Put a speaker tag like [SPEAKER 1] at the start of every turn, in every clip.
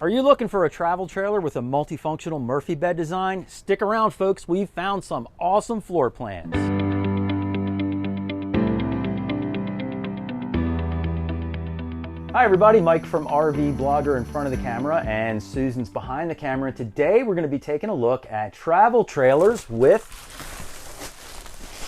[SPEAKER 1] Are you looking for a travel trailer with a multifunctional Murphy bed design? Stick around, folks. We've found some awesome floor plans. Hi everybody, Mike from RV Blogger in front of the camera and Susan's behind the camera. Today we're going to be taking a look at travel trailers with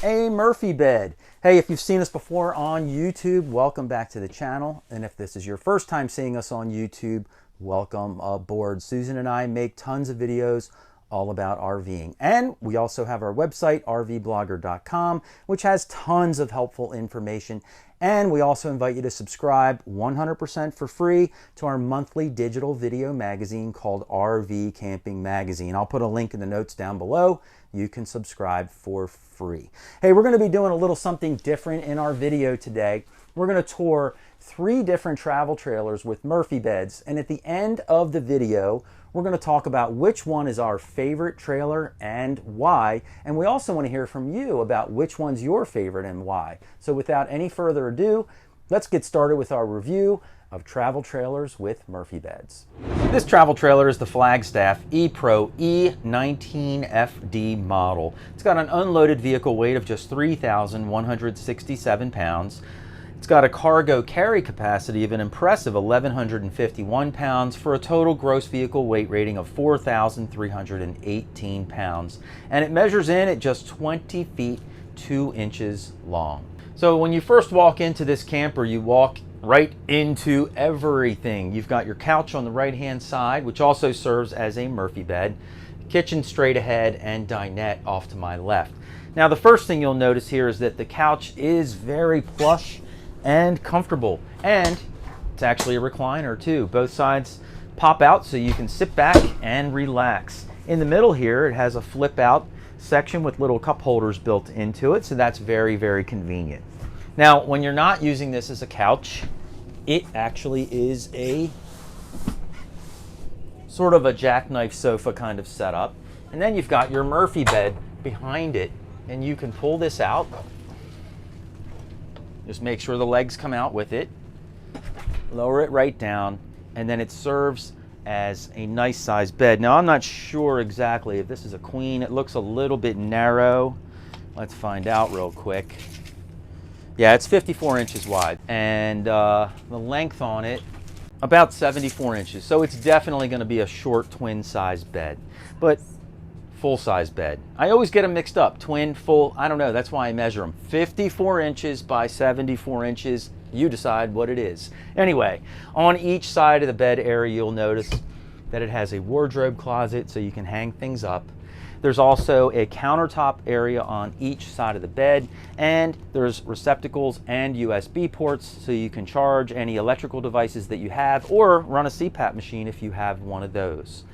[SPEAKER 1] a Murphy bed. Hey, if you've seen us before on YouTube, welcome back to the channel. And if this is your first time seeing us on YouTube, welcome aboard. Susan and I make tons of videos all about RVing. And we also have our website, rvblogger.com, which has tons of helpful information. And we also invite you to subscribe 100% for free to our monthly digital video magazine called RV Camping Magazine. I'll put a link in the notes down below. You can subscribe for free. Hey, we're going to be doing a little something different in our video today. We're going to tour 3 different travel trailers with Murphy beds, and at the end of the video we're going to talk about which one is our favorite trailer and why, and we also want to hear from you about which one's your favorite and why. So without any further ado, let's get started with our review of travel trailers with Murphy beds. This travel trailer is the Flagstaff E-Pro E19FD model. It's got an unloaded vehicle weight of just 3,167 pounds. It's got a cargo carry capacity of an impressive 1,151 pounds for a total gross vehicle weight rating of 4,318 pounds. And it measures in at just 20 feet 2 inches long. So when you first walk into this camper, you walk right into everything. You've got your couch on the right-hand side, which also serves as a Murphy bed, kitchen straight ahead, and dinette off to my left. Now, the first thing you'll notice here is that the couch is very plush and comfortable, and it's actually a recliner too. Both sides pop out so you can sit back and relax. In the middle here, it has a flip out section with little cup holders built into it, so that's very, very convenient. Now, when you're not using this as a couch, it actually is a sort of a jackknife sofa kind of setup. And then you've got your Murphy bed behind it, and you can pull this out. Just make sure the legs come out with it. Lower it right down, and then it serves as a nice sized bed. Now, I'm not sure exactly if this is a queen. It looks a little bit narrow. Let's find out real quick. Yeah, it's 54 inches wide, and the length on it, about 74 inches. So it's definitely going to be a short twin size bed, but full size bed. I always get them mixed up, twin, full, I don't know, that's why I measure them. 54 inches by 74 inches, you decide what it is. Anyway, on each side of the bed area, you'll notice that it has a wardrobe closet so you can hang things up. There's also a countertop area on each side of the bed, and there's receptacles and USB ports so you can charge any electrical devices that you have or run a CPAP machine if you have one of those.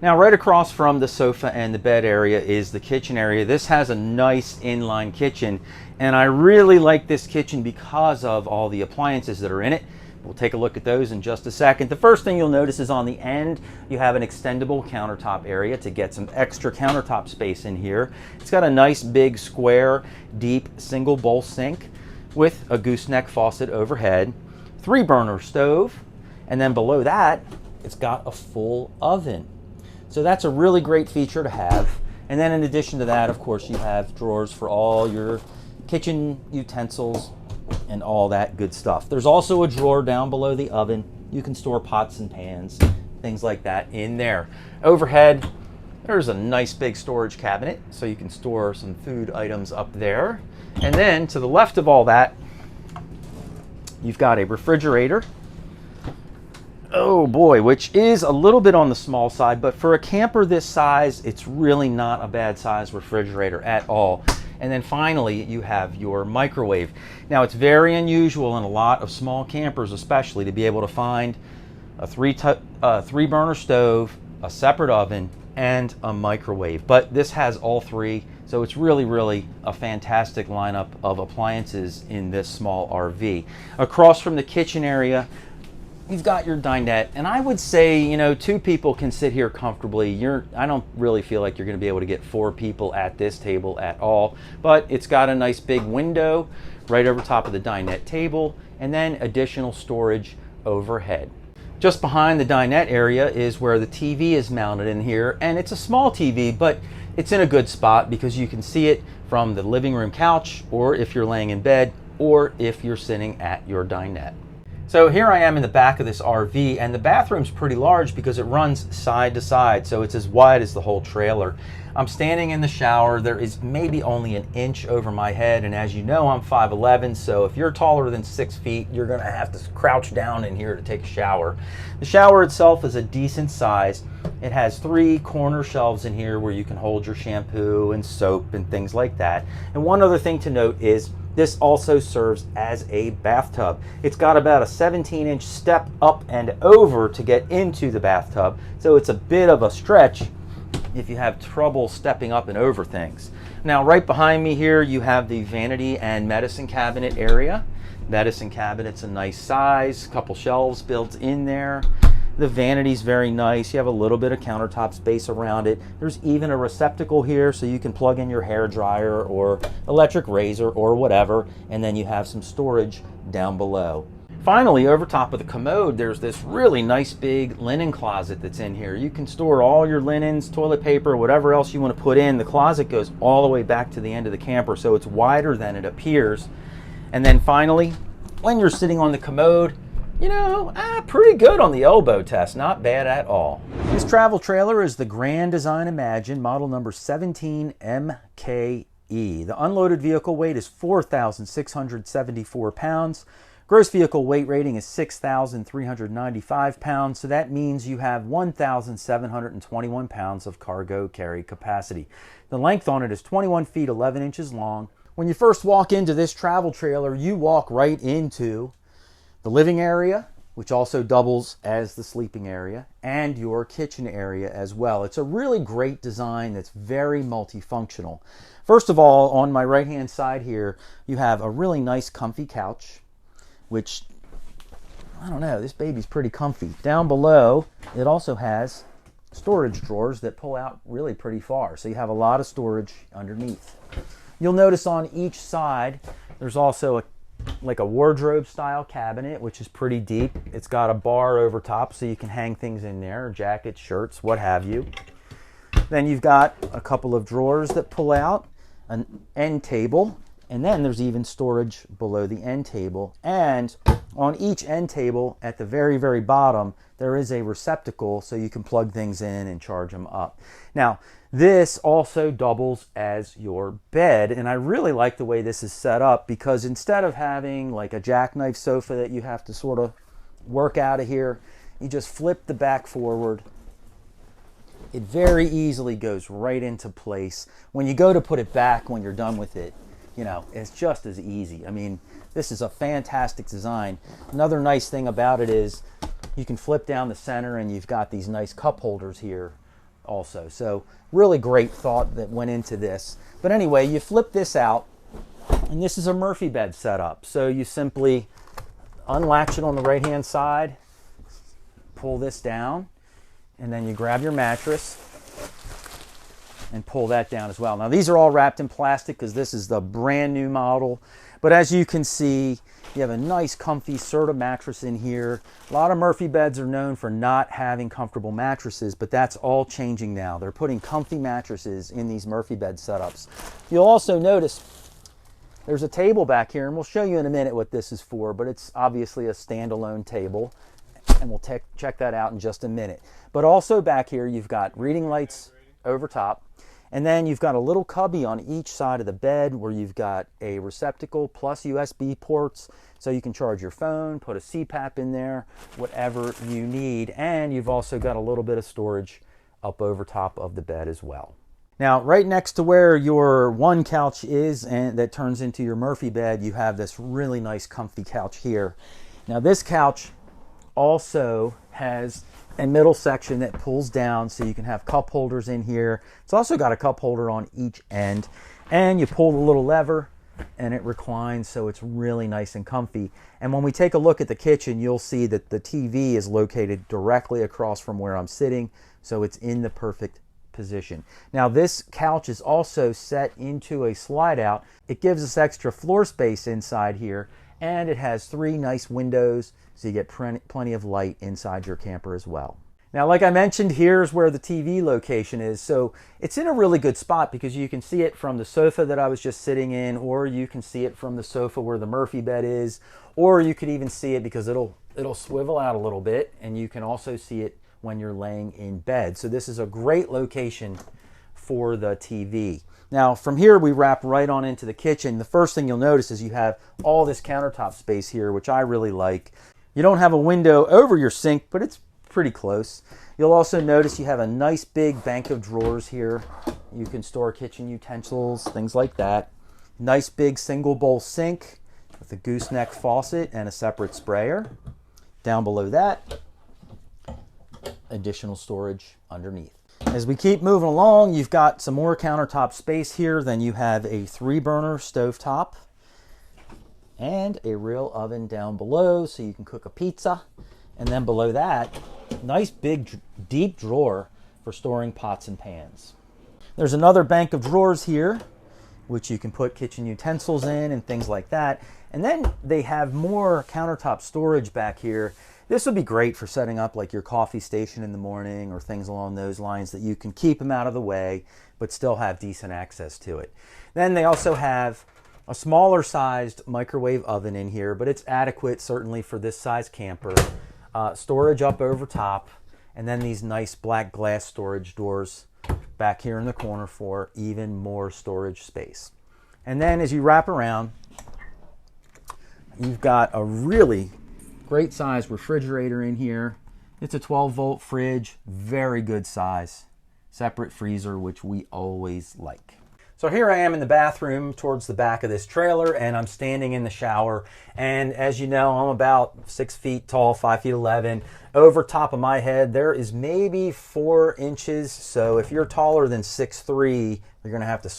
[SPEAKER 1] Now, right across from the sofa and the bed area is the kitchen area. This has a nice inline kitchen, and I really like this kitchen because of all the appliances that are in it. We'll take a look at those in just a second. The first thing you'll notice is on the end, you have an extendable countertop area to get some extra countertop space in here. It's got a nice big square, deep single bowl sink with a gooseneck faucet overhead, 3-burner stove, and then below that, it's got a full oven. So that's a really great feature to have. And then in addition to that, of course, you have drawers for all your kitchen utensils and all that good stuff. There's also a drawer down below the oven. You can store pots and pans, things like that in there. Overhead, there's a nice big storage cabinet, so you can store some food items up there. And then to the left of all that, you've got a refrigerator. Oh boy, which is a little bit on the small side, but for a camper this size, it's really not a bad size refrigerator at all. And then finally, you have your microwave. Now, it's very unusual in a lot of small campers, especially, to be able to find a 3-burner stove, a separate oven, and a microwave. But this has all 3, so it's really, really a fantastic lineup of appliances in this small RV. Across from the kitchen area, you've got your dinette, and I would say, you know, 2 people can sit here comfortably. I don't really feel like you're going to be able to get 4 people at this table at all, but it's got a nice big window right over top of the dinette table, and then additional storage overhead. Just behind the dinette area is where the TV is mounted in here, and it's a small TV, but it's in a good spot because you can see it from the living room couch, or if you're laying in bed, or if you're sitting at your dinette. So here I am in the back of this RV, and the bathroom's pretty large because it runs side to side, so it's as wide as the whole trailer. I'm standing in the shower. There is maybe only an inch over my head, and as you know, I'm 5'11", so if you're taller than 6 feet, you're gonna have to crouch down in here to take a shower. The shower itself is a decent size. It has 3 corner shelves in here where you can hold your shampoo and soap and things like that. And one other thing to note is this also serves as a bathtub. It's got about a 17-inch step up and over to get into the bathtub, so it's a bit of a stretch if you have trouble stepping up and over things. Now, right behind me here, you have the vanity and medicine cabinet area. Medicine cabinet's a nice size, couple shelves built in there. The vanity's very nice. You have a little bit of countertop space around it. There's even a receptacle here so you can plug in your hair dryer or electric razor or whatever, and then you have some storage down below. Finally, over top of the commode, there's this really nice big linen closet that's in here. You can store all your linens, toilet paper, whatever else you want to put in. The closet goes all the way back to the end of the camper, so it's wider than it appears. And then finally, when you're sitting on the commode, you know, pretty good on the elbow test, not bad at all. This travel trailer is the Grand Design Imagine, model number 17MKE. The unloaded vehicle weight is 4,674 pounds. Gross vehicle weight rating is 6,395 pounds, so that means you have 1,721 pounds of cargo carry capacity. The length on it is 21 feet 11 inches long. When you first walk into this travel trailer, you walk right into the living area, which also doubles as the sleeping area, and your kitchen area as well. It's a really great design that's very multifunctional. First of all, on my right-hand side here, you have a really nice comfy couch, which, I don't know, this baby's pretty comfy. Down below, it also has storage drawers that pull out really pretty far, so you have a lot of storage underneath. You'll notice on each side, there's also like a wardrobe style cabinet, which is pretty deep. It's got a bar over top so you can hang things in there, jackets, shirts, what have you. Then you've got a couple of drawers that pull out, an end table, and then there's even storage below the end table. And on each end table at the very, very bottom, there is a receptacle so you can plug things in and charge them up. Now, this also doubles as your bed, and I really like the way this is set up because instead of having like a jackknife sofa that you have to sort of work out of here, you just flip the back forward. It very easily goes right into place. When you go to put it back when you're done with it, you know, it's just as easy. I mean, this is a fantastic design. Another nice thing about it is you can flip down the center and you've got these nice cup holders here also. So really great thought that went into this. But anyway, you flip this out and this is a Murphy bed setup. So you simply unlatch it on the right hand side, pull this down, and then you grab your mattress and pull that down as well. Now these are all wrapped in plastic because this is the brand new model. But as you can see, you have a nice comfy Serta mattress in here. A lot of Murphy beds are known for not having comfortable mattresses, but that's all changing now. They're putting comfy mattresses in these Murphy bed setups. You'll also notice there's a table back here, and we'll show you in a minute what this is for, but it's obviously a standalone table, and we'll check that out in just a minute. But also back here, you've got reading lights over top. And then you've got a little cubby on each side of the bed where you've got a receptacle plus USB ports so you can charge your phone, put a CPAP in there, whatever you need. And you've also got a little bit of storage up over top of the bed as well. Now, right next to where your one couch is and that turns into your Murphy bed, you have this really nice comfy couch here. Now, this couch also has a middle section that pulls down so you can have cup holders in here. It's also got a cup holder on each end, and you pull the little lever and it reclines, so it's really nice and comfy. And when we take a look at the kitchen, you'll see that the TV is located directly across from where I'm sitting, so it's in the perfect position. Now this couch is also set into a slide out. It gives us extra floor space inside here, And it has 3 nice windows, so you get plenty of light inside your camper as well. Now, like I mentioned, here's where the TV location is. So it's in a really good spot because you can see it from the sofa that I was just sitting in, or you can see it from the sofa where the Murphy bed is, or you could even see it because it'll swivel out a little bit, and you can also see it when you're laying in bed. So this is a great location for the TV. Now, from here, we wrap right on into the kitchen. The first thing you'll notice is you have all this countertop space here, which I really like. You don't have a window over your sink, but it's pretty close. You'll also notice you have a nice big bank of drawers here. You can store kitchen utensils, things like that. Nice big single bowl sink with a gooseneck faucet and a separate sprayer. Down below that, additional storage underneath. As we keep moving along, you've got some more countertop space here. Then you have a 3-burner stovetop and a real oven down below so you can cook a pizza. And then below that, nice big deep drawer for storing pots and pans. There's another bank of drawers here, which you can put kitchen utensils in and things like that. And then they have more countertop storage back here. This would be great for setting up like your coffee station in the morning or things along those lines, that you can keep them out of the way but still have decent access to it. Then they also have a smaller sized microwave oven in here, but it's adequate certainly for this size camper. Storage up over top, and then these nice black glass storage doors back here in the corner for even more storage space. And then as you wrap around, you've got a really great size refrigerator in here. It's a 12-volt fridge, very good size. Separate freezer, which we always like. So here I am in the bathroom towards the back of this trailer, and I'm standing in the shower. And as you know, I'm about 6 feet tall, 5 feet 11. Over top of my head, there is maybe 4 inches. So if you're taller than 6'3", you're gonna have to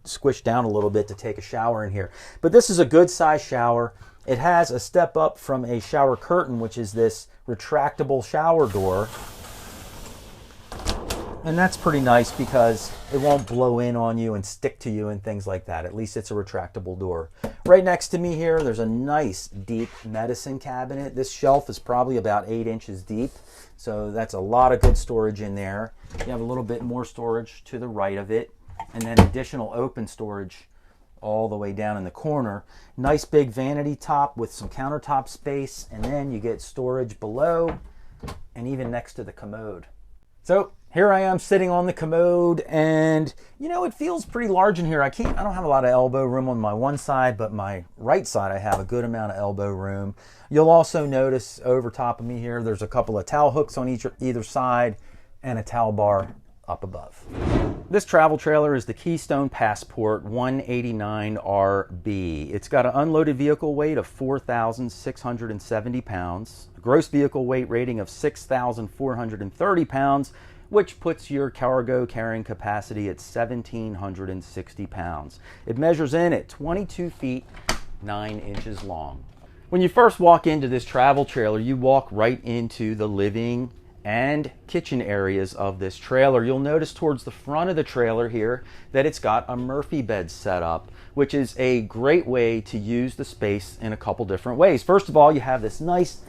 [SPEAKER 1] squish down a little bit to take a shower in here. But this is a good size shower. It has a step up from a shower curtain, which is this retractable shower door. And that's pretty nice because it won't blow in on you and stick to you and things like that. At least it's a retractable door. Right next to me here, there's a nice deep medicine cabinet. This shelf is probably about 8 inches deep. So that's a lot of good storage in there. You have a little bit more storage to the right of it, and then additional open storage all the way down in the corner. Nice big vanity top with some countertop space, and then you get storage below and even next to the commode. So here I am sitting on the commode, and you know, it feels pretty large in here. I don't have a lot of elbow room on my one side, but my right side I have a good amount of elbow room. You'll also notice over top of me here, there's a couple of towel hooks on either side and a towel bar up above. This travel trailer is the Keystone Passport 189RB. It's got an unloaded vehicle weight of 4,670 pounds, a gross vehicle weight rating of 6,430 pounds, which puts your cargo carrying capacity at 1,760 pounds. It measures in at 22 feet 9 inches long. When you first walk into this travel trailer, you walk right into the living and kitchen areas of this trailer. You'll notice towards the front of the trailer here that it's got a Murphy bed set up, which is a great way to use the space in a couple different ways. First of all, you have this nice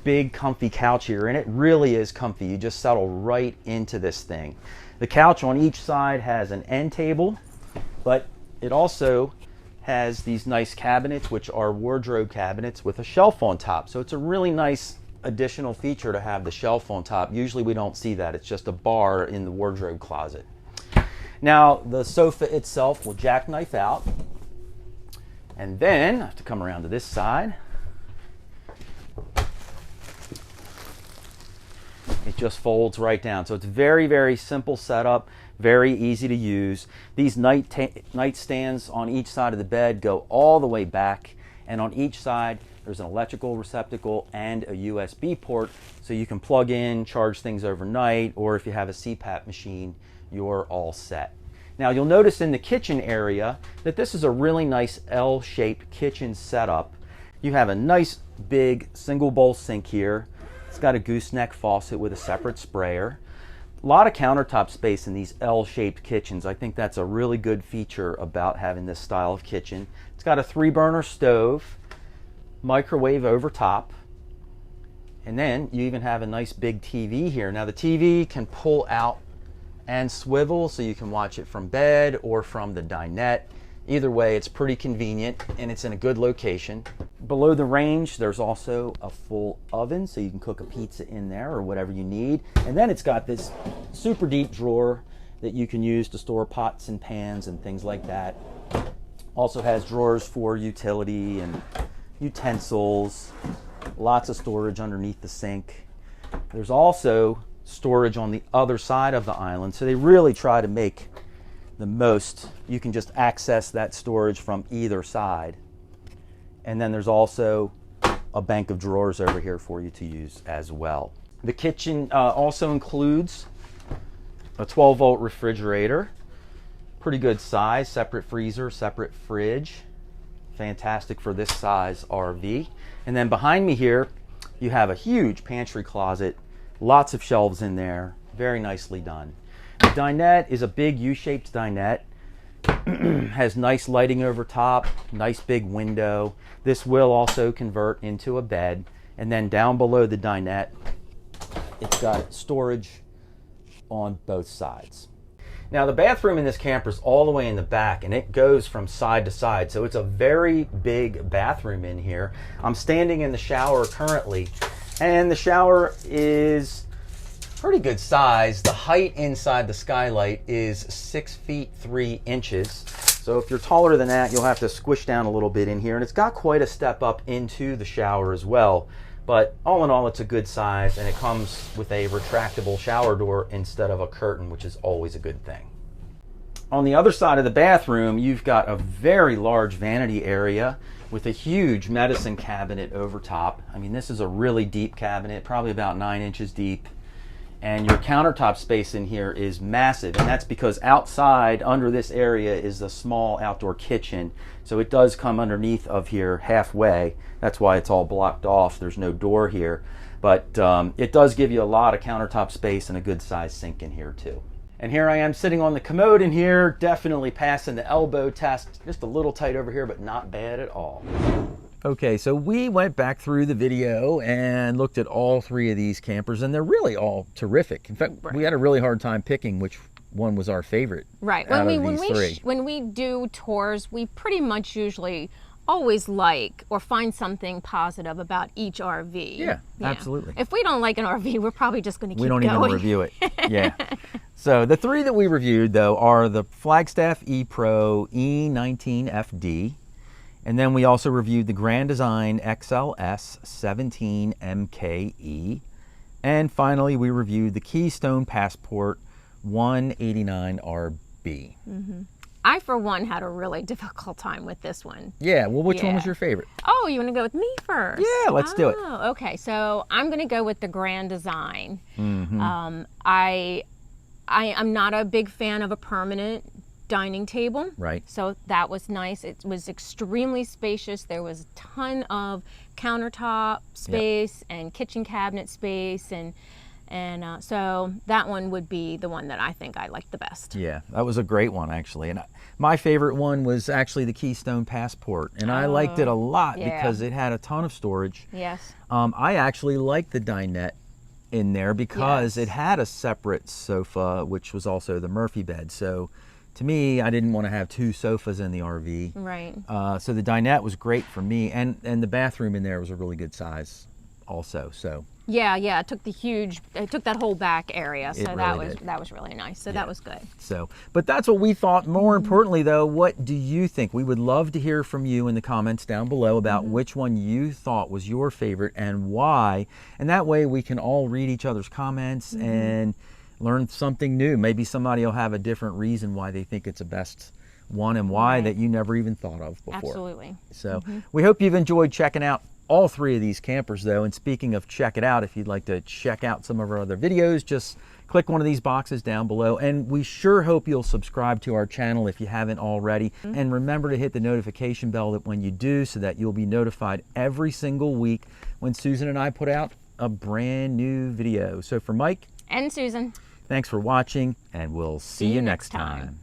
[SPEAKER 1] big comfy couch here, and it really is comfy. You just settle right into this thing. The couch on each side has an end table, but it also has these nice cabinets, which are wardrobe cabinets with a shelf on top. So it's a really nice additional feature to have the shelf on top. Usually we don't see that. It's just a bar in the wardrobe closet. Now the sofa itself will jackknife out, and then I have to come around to this side. It just folds right down. So it's very, very simple setup, very easy to use. These nightstands on each side of the bed go all the way back, and on each side there's an electrical receptacle and a USB port, so you can plug in, charge things overnight, or if you have a CPAP machine, you're all set. Now you'll notice in the kitchen area that this is a really nice L-shaped kitchen setup. You have a nice big single bowl sink here. It's got a gooseneck faucet with a separate sprayer. A lot of countertop space in these L-shaped kitchens. I think that's a really good feature about having this style of kitchen. It's got a 3-burner stove, microwave over top. And then you even have a nice big TV here. Now the TV can pull out and swivel, so you can watch it from bed or from the dinette. Either way, it's pretty convenient and it's in a good location. Below the range, there's also a full oven, so you can cook a pizza in there or whatever you need. And then it's got this super deep drawer that you can use to store pots and pans and things like that. Also has drawers for utility and utensils. Lots of storage underneath the sink. There's also storage on the other side of the island, so they really try to make the most. You can just access that storage from either side. And then there's also a bank of drawers over here for you to use as well. The kitchen also includes a 12-volt refrigerator. Pretty good size, separate freezer, separate fridge. Fantastic for this size RV. And then behind me here, you have a huge pantry closet, lots of shelves in there, very nicely done. The dinette is a big U-shaped dinette. Has nice lighting over top, nice big window. This will also convert into a bed. And then down below the dinette, it's got storage on both sides. Now the bathroom in this camper is all the way in the back, and it goes from side to side, so it's a very big bathroom in here. I'm standing in the shower currently, and the shower is pretty good size. The height inside the skylight is 6 feet 3 inches. So if you're taller than that, you'll have to squish down a little bit in here, and it's got quite a step up into the shower as well. But all in all, it's a good size, and it comes with a retractable shower door instead of a curtain, which is always a good thing. On the other side of the bathroom, you've got a very large vanity area with a huge medicine cabinet over top. I mean, this is a really deep cabinet, probably about 9 inches deep. And your countertop space in here is massive, and that's because outside under this area is a small outdoor kitchen, so it does come underneath of here halfway. That's why it's all blocked off. There's no door here, but it does give you a lot of countertop space and a good sized sink in here too. And here I am sitting on the commode in here, definitely passing the elbow test. Just a little tight over here, but not bad at all. Okay, so we went back through the video and looked at all 3 of these campers, and they're really all terrific. In fact, we had a really hard time picking which one was our favorite. Right.
[SPEAKER 2] When we do tours, we pretty much usually always like or find something positive about each RV.
[SPEAKER 1] Yeah, absolutely.
[SPEAKER 2] If we don't like an RV, we're probably just going to keep
[SPEAKER 1] going. We don't even review it. Yeah. So the 3 that we reviewed, though, are the Flagstaff E-Pro E19FD. And then we also reviewed the Grand Design XLS 17 MKE. And finally, we reviewed the Keystone Passport 189RB.
[SPEAKER 2] Mm-hmm. I, for one, had a really difficult time with this one.
[SPEAKER 1] Yeah, well, which one was your favorite?
[SPEAKER 2] Oh, you want to go with me first?
[SPEAKER 1] Yeah, let's do it.
[SPEAKER 2] Okay, so I'm going to go with the Grand Design.
[SPEAKER 1] Mm-hmm.
[SPEAKER 2] I'm not a big fan of a permanent dining table.
[SPEAKER 1] Right.
[SPEAKER 2] So that was nice. It was extremely spacious. There was a ton of countertop space and kitchen cabinet space, and so that one would be the one that I think I liked the best.
[SPEAKER 1] Yeah, that was a great one, actually. And my favorite one was actually the Keystone Passport, and I liked it a lot because it had a ton of storage.
[SPEAKER 2] Yes.
[SPEAKER 1] I actually liked the dinette in there because it had a separate sofa, which was also the Murphy bed. So to me, I didn't want to have 2 sofas in the RV.
[SPEAKER 2] Right.
[SPEAKER 1] So the dinette was great for me, and the bathroom in there was a really good size also. So
[SPEAKER 2] yeah, it took that whole back area, so
[SPEAKER 1] really
[SPEAKER 2] that was really nice. So that was good.
[SPEAKER 1] So, but that's what we thought. More importantly, though, what do you think? We would love to hear from you in the comments down below about which one you thought was your favorite and why. And that way we can all read each other's comments and learn something new. Maybe somebody will have a different reason why they think it's the best one and why that you never even thought of before.
[SPEAKER 2] Absolutely.
[SPEAKER 1] So we hope you've enjoyed checking out all 3 of these campers, though. And speaking of check it out, if you'd like to check out some of our other videos, just click one of these boxes down below. And we sure hope you'll subscribe to our channel if you haven't already. And remember to hit the notification bell when you do, so that you'll be notified every single week when Susan and I put out a brand new video. So for Mike
[SPEAKER 2] and Susan,
[SPEAKER 1] thanks for watching, and we'll see you next time.